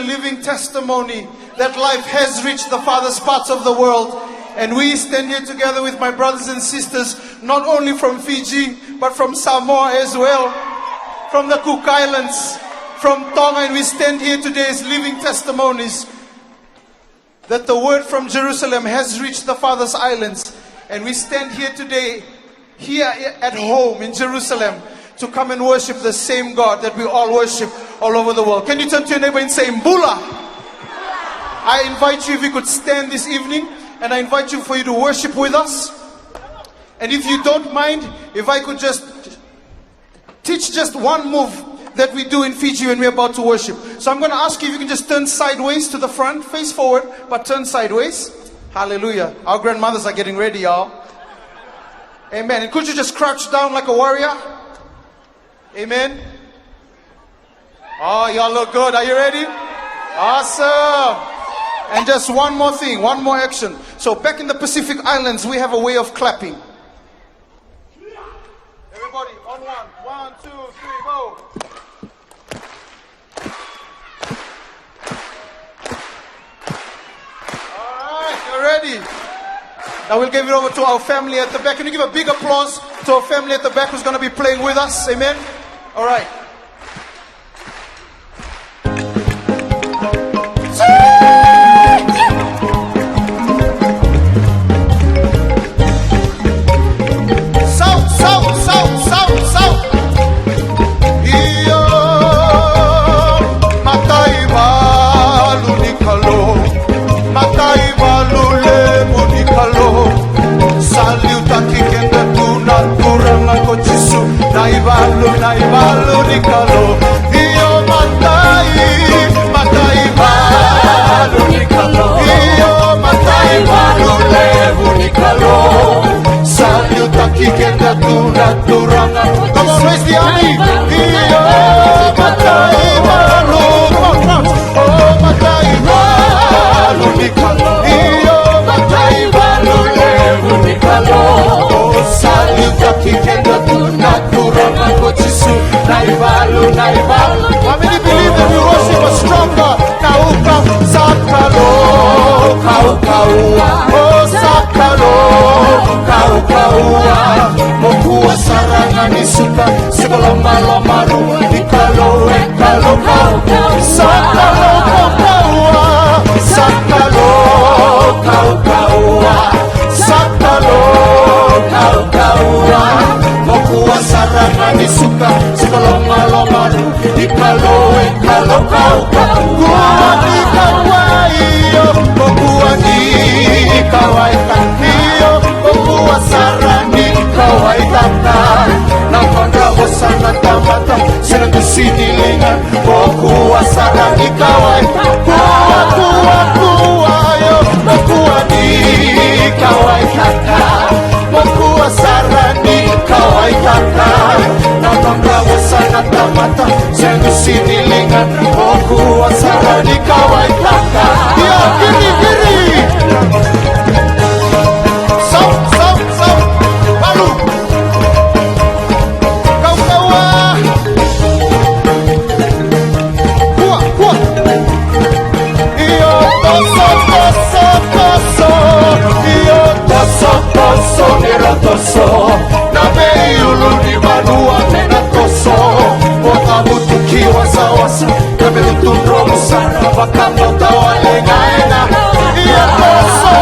living testimony that life has reached the farthest parts of the world. And we stand here together with my brothers and sisters, not only from Fiji, but from Samoa as well, from the Cook Islands, from Tonga, and we stand here today as living testimonies that the word from Jerusalem has reached the farthest islands. And we stand here today, here at home in Jerusalem, to come and worship the same God that we all worship all over the world. Can you turn to your neighbor and say, Mbula? I invite you, if you could stand this evening, and I invite you for you to worship with us. And if you don't mind, if I could just teach just one move that we do in Fiji when we're about to worship. So I'm going to ask you if you can just turn sideways to the front, face forward, but turn sideways. Hallelujah. Our grandmothers are getting ready, y'all. Amen. And could you just crouch down like a warrior? Amen. Oh, y'all look good. Are you ready? Awesome. And just one more thing, one more action. So back in the Pacific Islands, we have a way of clapping. Everybody, on one. 1, 2, 3, go. Alright, you're ready. Now we'll give it over to our family at the back. Can you give a big applause to our family at the back who's going to be playing with us? Amen. Alright. Naibalu nikalo, iyo matai balu nikalo, iyo matai balu lebu nikalo. Saluta kikenda turanga. Come on, raise the army. Iyo matai balu, oh matai balu nikalo, iyo matai balu lebu nikalo. Saluta kikenda turanga. Naibalu. How many believe that we worship a stronger? Kauka, sakalo, kaukaua, oh sakalo, kaukaua. Mokua saranga nisuka, sikolomalomaru, ikalo, kaukaua. Sakalo, kaukaua, sakalo, kaukaua, sakalo, kaukaua. Mokua saranga nisuka, sikolomalomaru, ikalo, kaukaua. Kuandika mokuani kawaita hiyo, mokua saranga kawaita na kontra wasana tamata, senang sinilingan, mokua saranga kawaita. Kuayo, mokuani kawaita, mokua saranga kawaita na kontra wasana tamata, senang sinilingan, mokua saranga kawaita. Ya giri. Balu. Kaukaua. Kuah. Iyo toso. Iyo toso, mira toso. Nabe uluni manua mena toso. Otamu tukiwa sawasa. Kami utundromu sana. Wakamo tawalengaena. Iyo toso.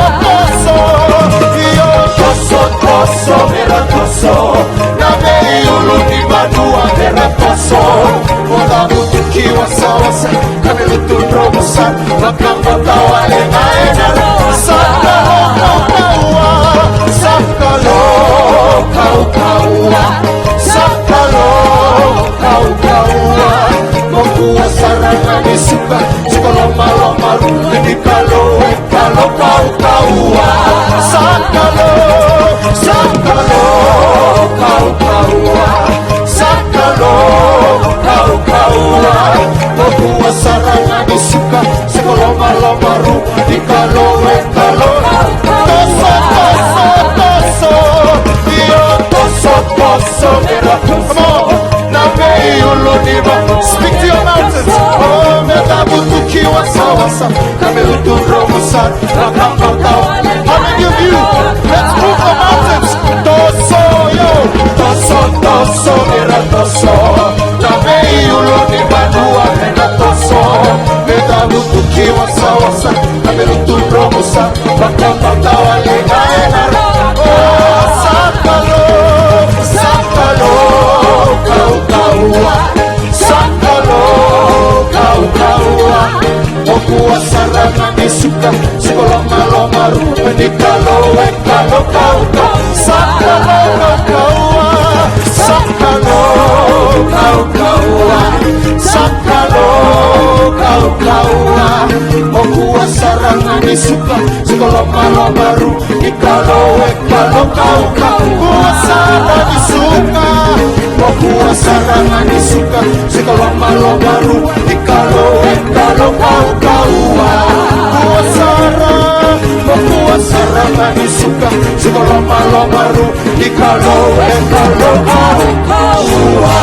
Iyo toso, mira toso. Nabe uluni manua mena toso. Otamu tukiwa sawasa. Kami utundromu sana. Wakamo tawalengaena. Sakalo, kaukaua. Mokua saranga nisuka, sikolomalomaru, nikalo, kaukaua. Sakalo, kaukaua. Sakalo, kaukaua. Mokua saranga nisuka, sikolomalomaru, nikalo, toso, mira toso. Nabe uluniba, speak to your mountains. Oh, metabutukiwa sawasa kami lutur romusan rakam kau. How many of you? Let's move the mountains. Toso yo, toso toso era toso. Kami ulo di Bandua kena toso. Beda lutur jiwa sawasa kami lutur romusan rakam kau alega enar. Oh sakalo, sakalo kau kaua, sakalo kau kaua. Okua sarana disuka sekolah malu menikalo ekalo kau kau. Sakalo kau kaua, sakalo kau kaua, sakalo kau kaua. Okua sarana disuka sekolah malu menikalo ekalo kau kau. Kuasa disuka, kuasa rangan disuka sekolah malu baru dikalo ekalo kau kaua. Kuasa rangan disuka sekolah malu baru dikalo ekalo kau kaua.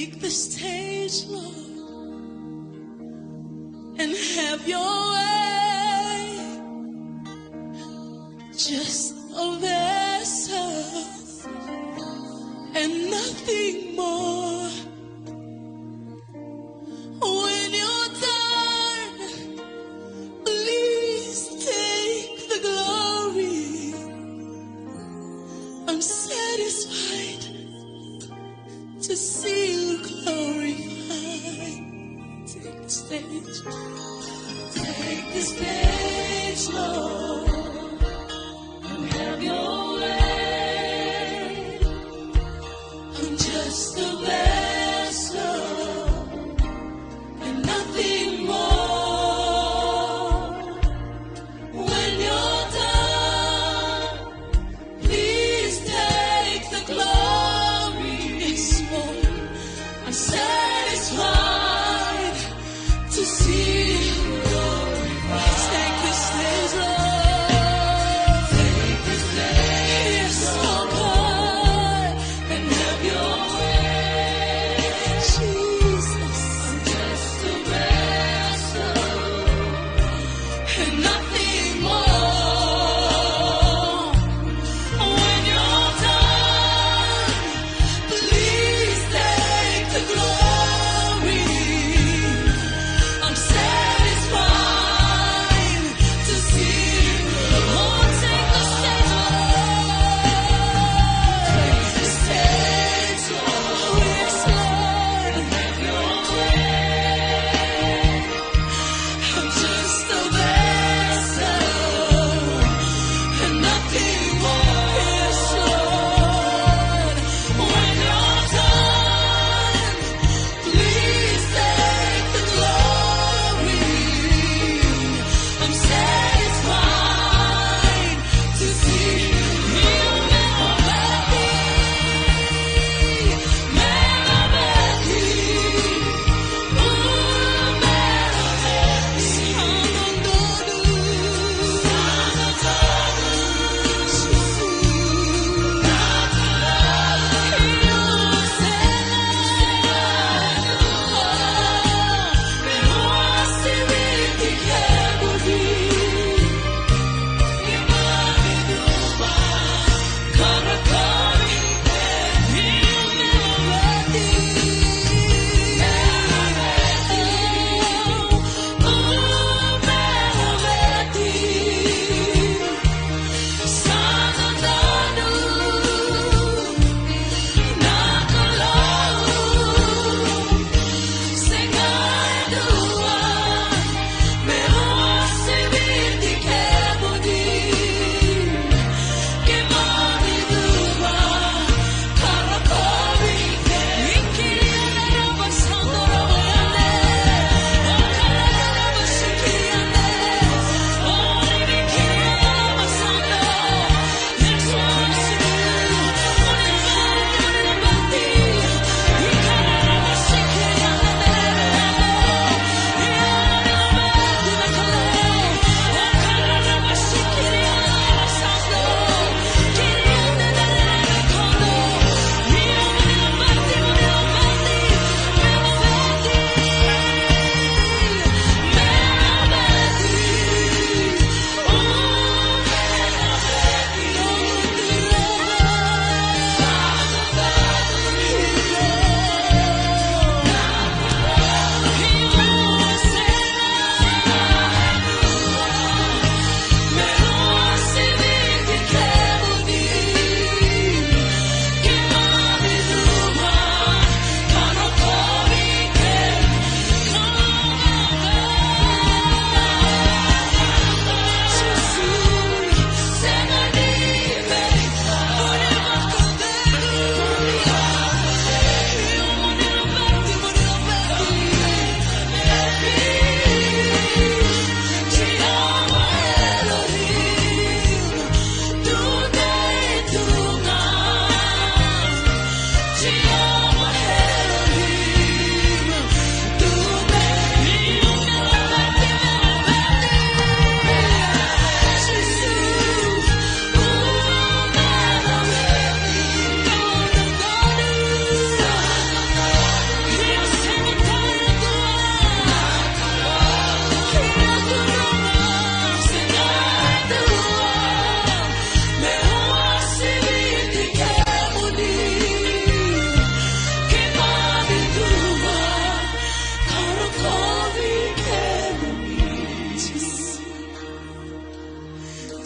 Take the stage, Lord, and have your way. Just a vessel and nothing more. When you're done, please take the glory. I'm satisfied to see you glorified. Take the stage. Take the stage, Lord, and have your way. I'm just a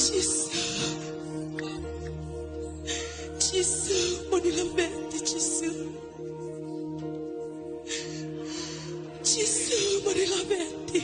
Gesù. Gesù, monilamenti, Gesù. Gesù, monilamenti.